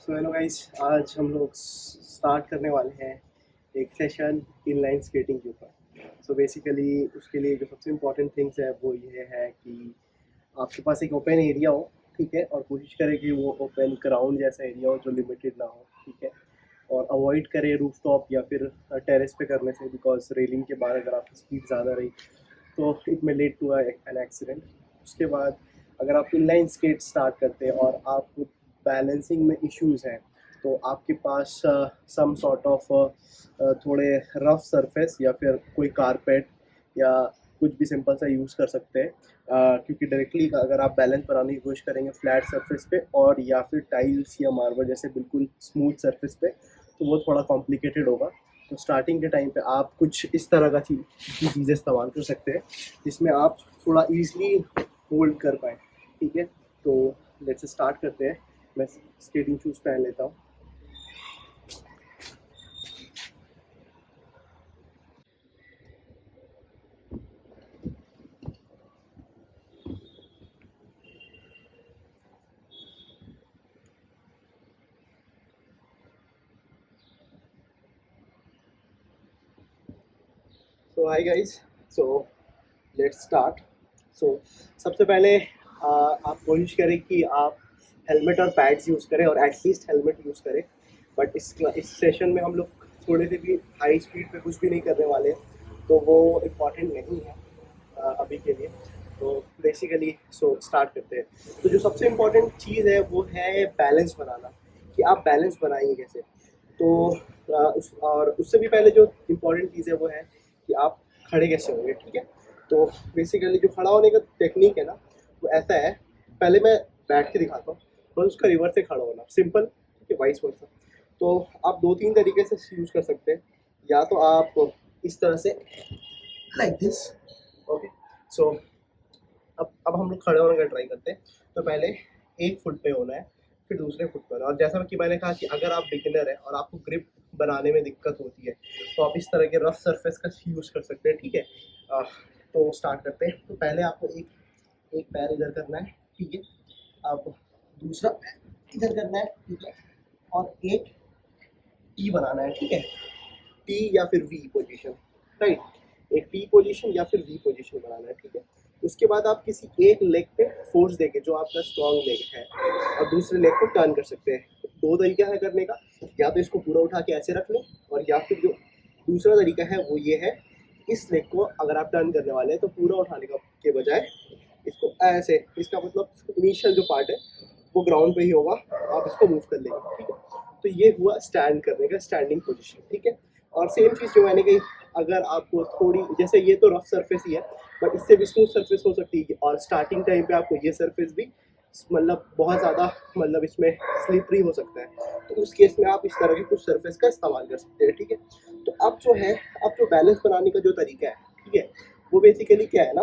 So hello guys, आज हम लोग स्टार्ट करने वाले हैं एक सेशन इनलाइन स्केटिंग के ऊपर। सो बेसिकली उसके लिए जो सबसे इम्पोर्टेंट थिंग्स है वो ये है कि आपके पास एक ओपन एरिया हो, ठीक है, और कोशिश करें कि वो ओपन ग्राउंड जैसा एरिया हो जो लिमिटेड ना हो, ठीक है। और अवॉइड करें रूफटॉप या फिर टेरेस पे करने से, बिकॉज रेलिंग के बाद अगर आपकी स्पीड ज़्यादा रही तो इट में लीड टू एन एक्सीडेंट। उसके बाद अगर आप इनलाइन स्केट स्टार्ट करते हैं और आपको बैलेंसिंग में इश्यूज हैं तो आपके पास सम सॉर्ट ऑफ थोड़े रफ सरफेस या फिर कोई कारपेट या कुछ भी सिंपल सा यूज़ कर सकते हैं, क्योंकि डायरेक्टली अगर आप बैलेंस बनाने की कोशिश करेंगे फ्लैट सरफेस पे और या फिर टाइल्स या मार्बल जैसे बिल्कुल स्मूथ सरफेस पे तो वो थोड़ा कॉम्प्लिकेटेड होगा। तो स्टार्टिंग के टाइम पे आप कुछ इस तरह का चीज़ें इस्तेमाल कर सकते हैं जिसमें आप थोड़ा ईजिली होल्ड कर पाए, ठीक है। तो लेट्स स्टार्ट करते हैं। मैं स्केटिंग शूज़ पहन लेता हूँ। So hi guys, so let's start. So सबसे पहले आप कोशिश करें कि आप हेलमेट और पैड्स यूज़ करें और एटलीस्ट हेलमेट यूज़ करें। बट इस सेशन में हम लोग थोड़े से भी हाई स्पीड पे कुछ भी नहीं करने वाले हैं, तो वो इम्पॉर्टेंट नहीं है अभी के लिए। तो बेसिकली स्टार्ट करते हैं। तो जो सबसे इम्पॉर्टेंट चीज़ है वो है बैलेंस बनाना, कि आप बैलेंस बनाएंगे कैसे। तो और उससे भी पहले जो इम्पोर्टेंट चीज़ है वो है कि आप खड़े कैसे होंगे, ठीक है। तो बेसिकली जो खड़ा होने का टेक्निक है ना वो ऐसा है। पहले मैं बैठ के दिखाता हूँ और उसका रिवर्स से खड़ा होना, सिंपल, ठीक है, वाइस वर्सा। तो आप दो तीन तरीके से यूज़ कर सकते हैं। या तो आप इस तरह से, लाइक दिस, ओके। सो अब हम लोग खड़े होने का ट्राई करते हैं। तो पहले एक फुट पे होना है, फिर दूसरे फुट पर। और जैसा कि मैंने कहा कि अगर आप बिगिनर है और आपको ग्रिप बनाने में दिक्कत होती है तो आप इस तरह के रफ सरफेस का यूज़ कर सकते हैं, ठीक है। तो स्टार्ट करते हैं। तो पहले आपको एक एक पैर इधर करना है, ठीक है। आप दूसरा पैर इधर करना है, ठीक है। और एक टी बनाना है, ठीक है। टी या फिर वी पोजीशन, राइट। एक टी पोजीशन या फिर वी पोजीशन बनाना है, ठीक है। उसके बाद आप किसी एक लेग पे फोर्स देके, जो आपका स्ट्रॉन्ग लेग है, और दूसरे लेग को टर्न कर सकते हैं। दो तरीका है करने का, या तो इसको पूरा उठा के ऐसे रख लें, और या फिर जो दूसरा तरीका है वो ये है, इस लेग को अगर आप टर्न करने वाले हैं तो पूरा उठाने का के बजाय इसको ऐसे, इसका मतलब इनिशियल जो पार्ट है वो ग्राउंड पे ही होगा, आप इसको मूव कर लेंगे, ठीक है। तो ये हुआ स्टैंड करने का, स्टैंडिंग पोजीशन, ठीक है। और सेम चीज़ जो मैंने कही, अगर आपको थोड़ी, जैसे ये तो रफ सरफेस ही है बट इससे भी स्मूथ सरफेस हो सकती है, और स्टार्टिंग टाइम पे आपको ये सरफेस भी मतलब बहुत ज़्यादा, मतलब इसमें स्लिपरी हो सकता है, तो उस केस में आप इस तरह के कुछ सरफेस का इस्तेमाल कर सकते हैं, ठीक है। तो अब जो है, अब जो बैलेंस बनाने का जो तरीका है, ठीक है, वो बेसिकली क्या है ना,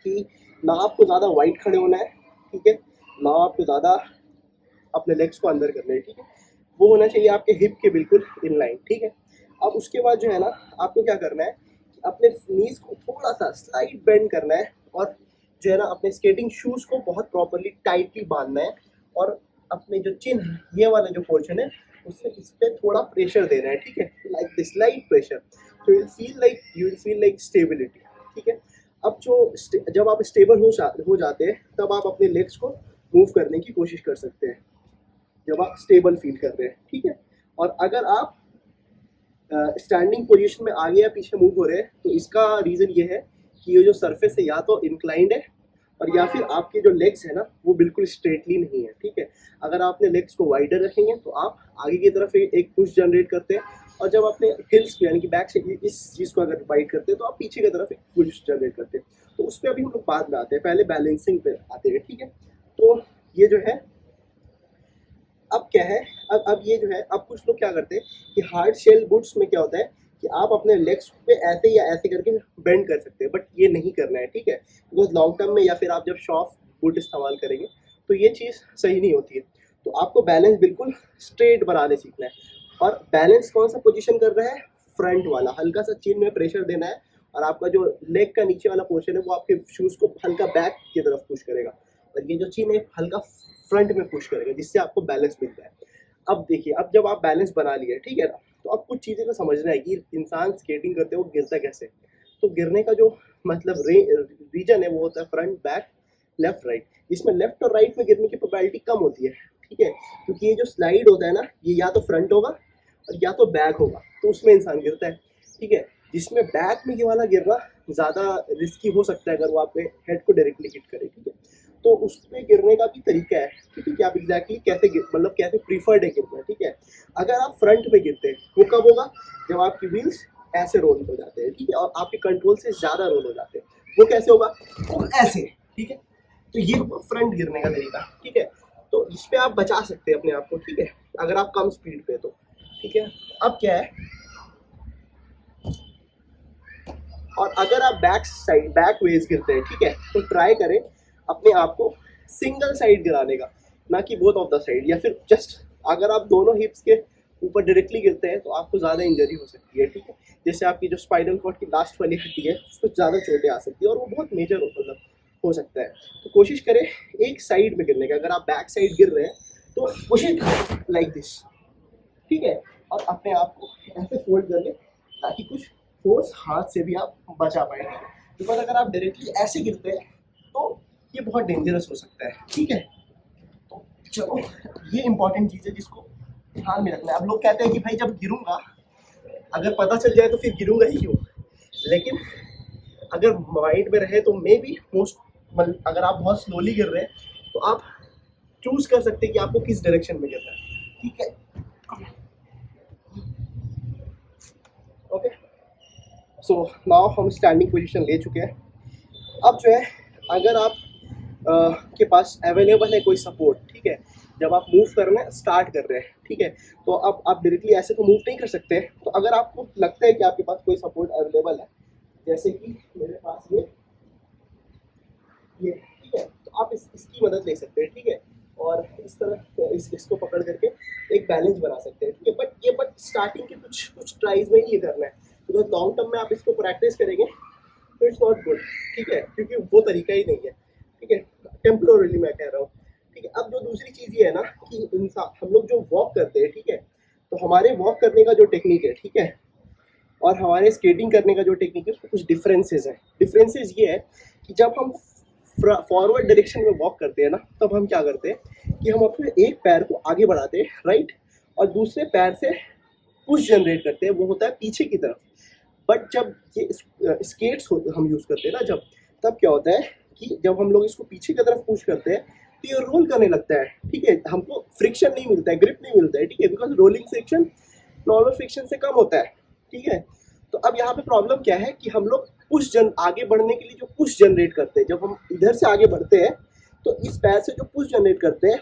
कि ना आपको ज़्यादा वाइड खड़े होना है, ठीक है, ना आपको ज़्यादा अपने लेग्स को अंदर करना है, ठीक है। वो होना चाहिए आपके हिप के बिल्कुल इन लाइन, ठीक है। अब उसके बाद जो है ना, आपको क्या करना है कि अपने नीज को थोड़ा सा स्लाइड बेंड करना है, और जो है ना अपने स्केटिंग शूज़ को बहुत प्रॉपरली टाइटली बांधना है, और अपने जो चिन, ये वाला जो पोर्शन है, उससे इस पर थोड़ा प्रेशर देना है, ठीक है, लाइक दिस, लाइट प्रेशर। तो you will feel like stability, ठीक है। अब जब आप स्टेबल हो जाते हैं तब आप अपने लेग्स को मूव करने की कोशिश कर सकते हैं, जब आप स्टेबल फील कर रहे हैं, ठीक है। और अगर आप स्टैंडिंग पोजीशन में आगे या पीछे मूव हो रहे हैं तो इसका रीज़न ये है कि ये जो सरफेस है या तो इंक्लाइंड है, और या फिर आपके जो लेग्स है ना वो बिल्कुल स्ट्रेटली नहीं है, ठीक है। अगर आप अपने लेग्स को वाइडर रखेंगे तो आप आगे की तरफ एक पुश जनरेट करते हैं, और जब अपने हिल्स को यानी कि बैक से इस चीज़ को अगर वाइड करते हैं तो आप पीछे की तरफ एक पुश जनरेट करते हैं। तो उस पर अभी हम लोग बाद में आते हैं, पहले बैलेंसिंग पे आते हैं, ठीक है। तो ये जो है, अब क्या है, अब ये जो है, अब कुछ लोग क्या करते हैं कि हार्ड शेल बूट्स में क्या होता है कि आप अपने लेग्स पे ऐसे या ऐसे करके बेंड कर सकते हैं, बट ये नहीं करना है, ठीक है। बिकॉज लॉन्ग टर्म में या फिर आप जब सॉफ्ट बूट इस्तेमाल करेंगे तो ये चीज़ सही नहीं होती है। तो आपको बैलेंस बिल्कुल स्ट्रेट बनाने सीखना है, और बैलेंस कौन सा पोजिशन कर रहा है, फ्रंट वाला, हल्का सा चिन में प्रेशर देना है, और आपका जो लेग का नीचे वाला पोर्शन है वो आपके शूज़ को हल्का बैक की तरफ पुश करेगा, और ये जो चिन है हल्का फ्रंट में पुश करेगा, जिससे आपको बैलेंस मिलता है। अब देखिए, अब जब आप बैलेंस बना लिए, ठीक है ना, तो अब कुछ चीज़ें तो समझना है कि इंसान स्केटिंग करते हुए गिरता कैसे। तो गिरने का जो मतलब रीजन है वो होता है फ्रंट, बैक, लेफ्ट, राइट। इसमें लेफ्ट और राइट में गिरने की प्रोबेबिलिटी कम होती है, ठीक है, क्योंकि ये जो स्लाइड होता है ना, ये या तो फ्रंट होगा और या तो बैक होगा, तो उसमें इंसान गिरता है, ठीक है। जिसमें बैक में ये वाला गिरना ज़्यादा रिस्की हो सकता है अगर वो आपके हेड को डायरेक्टली हिट करे, ठीक है। तो उसमें गिरने का भी तरीका है, ठीक है, कि आप एग्जैक्टली कैसे मतलब कैसे प्रीफर्ड है गिरना, ठीक है। अगर आप फ्रंट में गिरते हैं वो कब होगा, जब आपकी व्हील्स ऐसे रोल हो जाते हैं, ठीक है, और आपके कंट्रोल से ज़्यादा रोल हो जाते हैं। वो कैसे होगा, वो ऐसे, ठीक है। तो ये फ्रंट गिरने का तरीका, ठीक है। तो इस पे आप बचा सकते हैं अपने आप को, ठीक है, अगर आप कम स्पीड पे तो, ठीक है। अब क्या है, और अगर आप बैक वेज गिरते हैं, ठीक है, तो ट्राई करें अपने आप को सिंगल साइड गिराने का, ना कि बोथ ऑफ द साइड, या फिर जस्ट अगर आप दोनों हिप्स के ऊपर डायरेक्टली गिरते हैं तो आपको ज़्यादा इंजरी हो सकती है, ठीक है। जैसे आपकी जो स्पाइनल कॉर्ड की लास्ट वाली हड्डी है उसको ज़्यादा चोटें आ सकती है और वो बहुत मेजर मतलब हो सकता है। तो कोशिश करें एक साइड में गिरने का। अगर आप बैक साइड गिर रहे हैं तो कोशिश लाइक दिस, ठीक है, और अपने आप को ऐसे फोल्ड कर ले ताकि कुछ फोर्स हाथ से भी आप बचा पाए, बिकॉज अगर आप डायरेक्टली ऐसे गिरते हैं तो ये बहुत डेंजरस हो सकता है, ठीक है। तो चलो, ये इंपॉर्टेंट चीज़ है जिसको ध्यान में रखना है। अब लोग कहते हैं कि भाई जब गिरूंगा, अगर पता चल जाए तो फिर गिरूंगा ही क्यों, लेकिन अगर माइंड में रहे तो मे बी मोस्ट, अगर आप बहुत स्लोली गिर रहे हैं तो आप चूज कर सकते हैं कि आपको किस डायरेक्शन में गिरना है, ठीक है। ओके, सो नाउ हम स्टैंडिंग पोजीशन ले चुके हैं। अब जो है, अगर आप के पास अवेलेबल है कोई सपोर्ट, ठीक है, जब आप मूव करना स्टार्ट कर रहे हैं, ठीक है, तो अब आप डायरेक्टली ऐसे तो मूव नहीं कर सकते। तो अगर आपको लगता है कि आपके पास कोई सपोर्ट अवेलेबल है, जैसे कि मेरे पास ये, ठीक है, तो आप इसकी मदद ले सकते हैं, ठीक है, और इस तरह इसको पकड़ करके एक बैलेंस बना सकते हैं, ठीक है। बट स्टार्टिंग के कुछ ट्राइज में ही ये करना है, बिकॉज लॉन्ग टर्म में आप इसको प्रैक्टिस करेंगे तो इट्स नॉट गुड, ठीक है, क्योंकि वो तरीका ही नहीं है, ठीक है। टेम्पोरली मैं कह रहा हूँ, ठीक है। अब जो दूसरी चीज़ ये है ना कि इंसान, हम लोग जो वॉक करते हैं, ठीक है, तो हमारे वॉक करने का जो टेक्निक है, ठीक है, और हमारे स्केटिंग करने का जो टेक्निक है उसमें कुछ डिफरेंसेस है। डिफरेंसेस ये है कि जब हम फॉरवर्ड डायरेक्शन में वॉक करते हैं ना, तब हम क्या करते हैं कि हम अपने एक पैर को आगे बढ़ाते हैं, राइट, और दूसरे पैर से पुश जनरेट करते हैं, वो होता है पीछे की तरफ। बट जब ये स्केट्स हम यूज़ करते हैं ना, जब तब क्या होता है कि जब हम लोग इसको पीछे की तरफ पुश करते हैं तो ये रोल करने लगता है, ठीक है, हमको फ्रिक्शन नहीं मिलता है, ग्रिप नहीं मिलता है, ठीक है, because rolling friction normal friction से कम होता है, ठीक है। तो अब यहाँ पे प्रॉब्लम क्या है कि हम लोग आगे बढ़ने के लिए जो पुश जनरेट करते हैं, जब हम इधर से आगे बढ़ते हैं तो इस पैर से जो पुश जनरेट करते हैं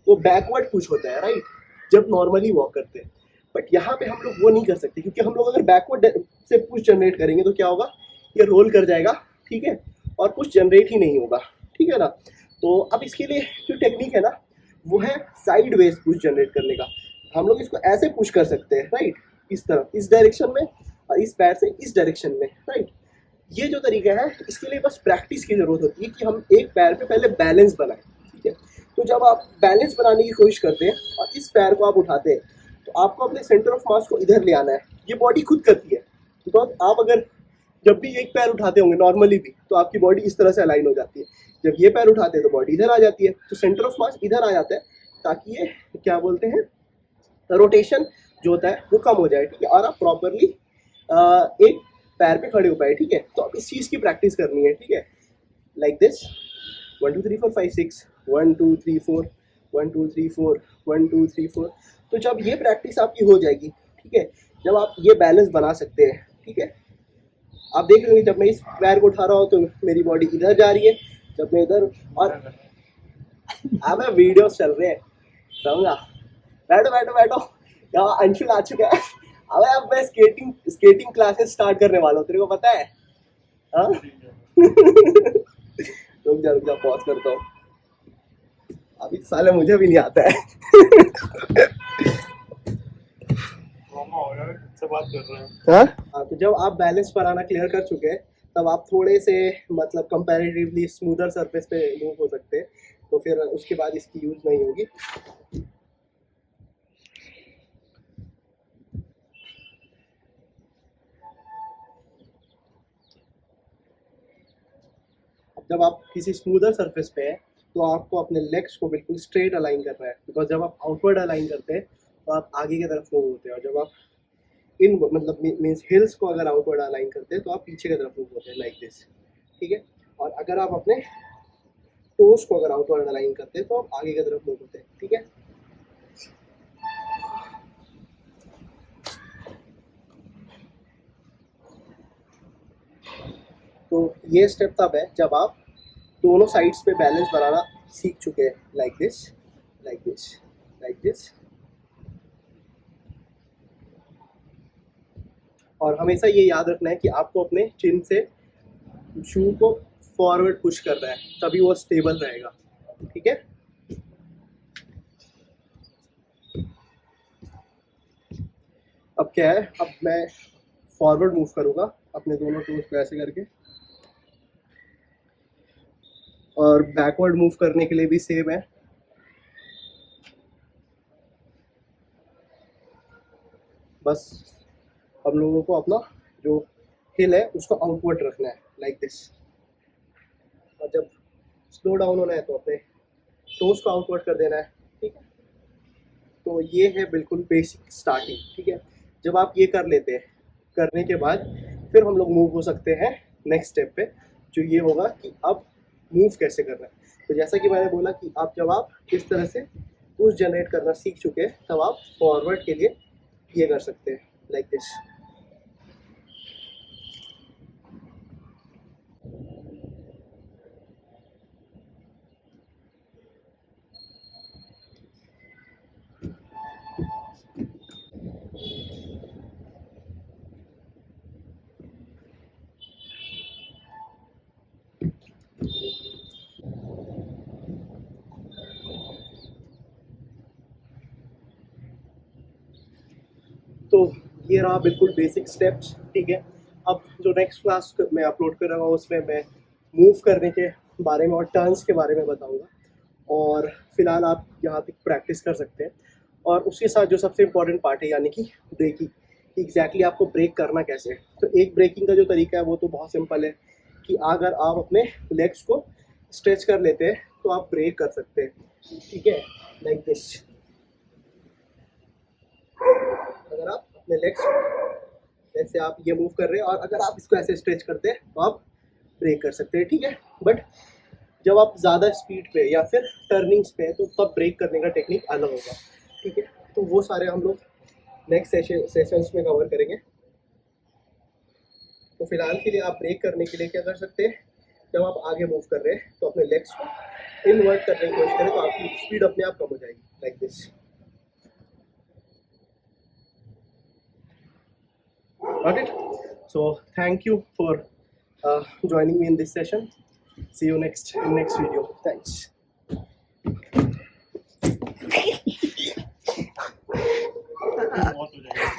वो बैकवर्ड पुश होता है, राइट, जब नॉर्मली वॉक करते हैं। बट यहाँ पे हम लोग वो नहीं कर सकते, क्योंकि हम लोग अगर बैकवर्ड से पुश जनरेट करेंगे तो क्या होगा, ये रोल कर जाएगा, ठीक है, और पुश जनरेट ही नहीं होगा, ठीक है ना। तो अब इसके लिए जो टेक्निक है ना वो है साइड वेज पुश जनरेट करने का। हम लोग इसको ऐसे पुश कर सकते हैं, राइट, इस तरफ, इस डायरेक्शन में, और इस पैर से इस डायरेक्शन में, राइट। ये जो तरीका है इसके लिए बस प्रैक्टिस की जरूरत होती है कि हम एक पैर पे पहले बैलेंस बनाएं, ठीक है। तो जब आप बैलेंस बनाने की कोशिश करते हैं और इस पैर को आप उठाते हैं तो आपको अपने सेंटर ऑफ मास को इधर ले आना है। ये बॉडी खुद करती है, बिकॉज आप अगर जब भी एक पैर उठाते होंगे नॉर्मली भी, तो आपकी बॉडी इस तरह से अलाइन हो जाती है। जब ये पैर उठाते हैं तो बॉडी इधर आ जाती है, तो सेंटर ऑफ मास इधर आ जाता है, ताकि ये क्या बोलते हैं, रोटेशन जो होता है वो कम हो जाए, ठीक है, और आप प्रॉपरली एक पैर पे खड़े हो पाए, ठीक है। तो अब इस चीज़ की प्रैक्टिस करनी है, ठीक है, लाइक दिस 1 2 3 4 5 6 1 2 3 4 1 2 3 4 1 2 3 4। तो जब ये प्रैक्टिस आपकी हो जाएगी, ठीक है, जब आप ये बैलेंस बना सकते हैं, ठीक है, आप देख लेंगे जब मैं इस पैर को उठा रहा हूँ तो मेरी बॉडी इधर जा रही है, जब मैं इधर, और अब वीडियो चल रहे हैं, समझा, बैठो बैठो बैठो, यहाँ अंशुल आ चुका है। अबे अब मैं स्केटिंग क्लासेस स्टार्ट करने वाला हूँ, तेरे को पता है, हाँ। रुक जा पॉज करता हूँ, अभी साले मुझे भी नहीं आता है। बात कर रहे हैं। हाँ, तो जब आप बैलेंस बनाना क्लियर कर चुके हैं तब आप थोड़े से मतलब कंपैरेटिवली स्मूदर सरफेस पे मूव हो सकते हैं, तो फिर उसके बाद इसकी यूज़ नहीं होगी। जब आप किसी स्मूदर सरफेस पे है तो आपको अपने लेग्स को बिल्कुल स्ट्रेट अलाइन करना है, बिकॉज जब आप आउटवर्ड अलाइन करते हैं तो आप आगे की तरफ मूव होते हैं, और जब आप इन मतलब मीन्स हिल्स को अगर आउटवर्ड अलाइन करते हैं तो आप पीछे की तरफ मूव होते हैं लाइक दिस, ठीक है। और अगर आप अपने टोस को अगर आउटवर्ड अलाइन करते हैं तो आप आगे की तरफ मूव होते हैं, ठीक है। तो ये स्टेप तब है जब आप दोनों साइड्स पे बैलेंस बनाना सीख चुके हैं, like this like this like this. और हमेशा ये याद रखना है कि आपको अपने चिन से शू को फॉरवर्ड पुश करना है, तभी वो स्टेबल रहेगा, ठीक है। अब क्या है, अब मैं फॉरवर्ड मूव करूँगा अपने दोनों टोज को ऐसे करके, और बैकवर्ड मूव करने के लिए भी सेम है। बस हम लोगों को अपना जो हिल है उसको आउटवर्ड रखना है लाइक दिस, और जब स्लो डाउन होना है तो अपने टोस को आउटवर्ड कर देना है, ठीक है। तो ये है बिल्कुल बेसिक स्टार्टिंग, ठीक है। जब आप ये कर लेते हैं, करने के बाद फिर हम लोग मूव हो सकते हैं नेक्स्ट स्टेप पे, जो ये होगा कि अब मूव कैसे करना है। तो जैसा कि मैंने बोला कि आप जब आप इस तरह से पुश जनरेट करना सीख चुके हैं तब आप फॉरवर्ड के लिए ये कर सकते हैं लाइक दिस। तो ये रहा बिल्कुल बेसिक स्टेप्स, ठीक है। अब जो नेक्स्ट क्लास मैं अपलोड कर रहा हूँ उसमें मैं मूव करने के बारे में और टर्न्स के बारे में बताऊँगा, और फिलहाल आप यहाँ तक प्रैक्टिस कर सकते हैं। और उसके साथ जो सबसे इम्पोर्टेंट पार्ट है यानी कि ब्रेकिंग, एग्जैक्टली आपको ब्रेक करना कैसे है। तो एक ब्रेकिंग का जो तरीका है वो तो बहुत सिंपल है कि अगर आप अपने लेग्स को स्ट्रेच कर लेते हैं तो आप ब्रेक कर सकते हैं, ठीक है, लाइक दिस। अगर आप अपने लेग्स जैसे आप ये मूव कर रहे हैं और अगर आप इसको ऐसे स्ट्रेच करते हैं तो आप ब्रेक कर सकते हैं, ठीक है। बट जब आप ज़्यादा स्पीड पे या फिर टर्निंग्स पे तो तब ब्रेक करने का टेक्निक अलग होगा, ठीक है। तो वो सारे हम लोग नेक्स्ट सेशंस में कवर करेंगे। तो फिलहाल के लिए आप ब्रेक करने के लिए क्या कर सकते हैं, जब आप आगे मूव कर रहे हैं तो अपने लेग्स को इनवर्ट करने की कोशिश करें तो आपकी स्पीड अपने आप कम हो जाएगी like this. Got it? So thank you for joining me in this session. See you in next video. Thanks. बहुत हो जाएगा।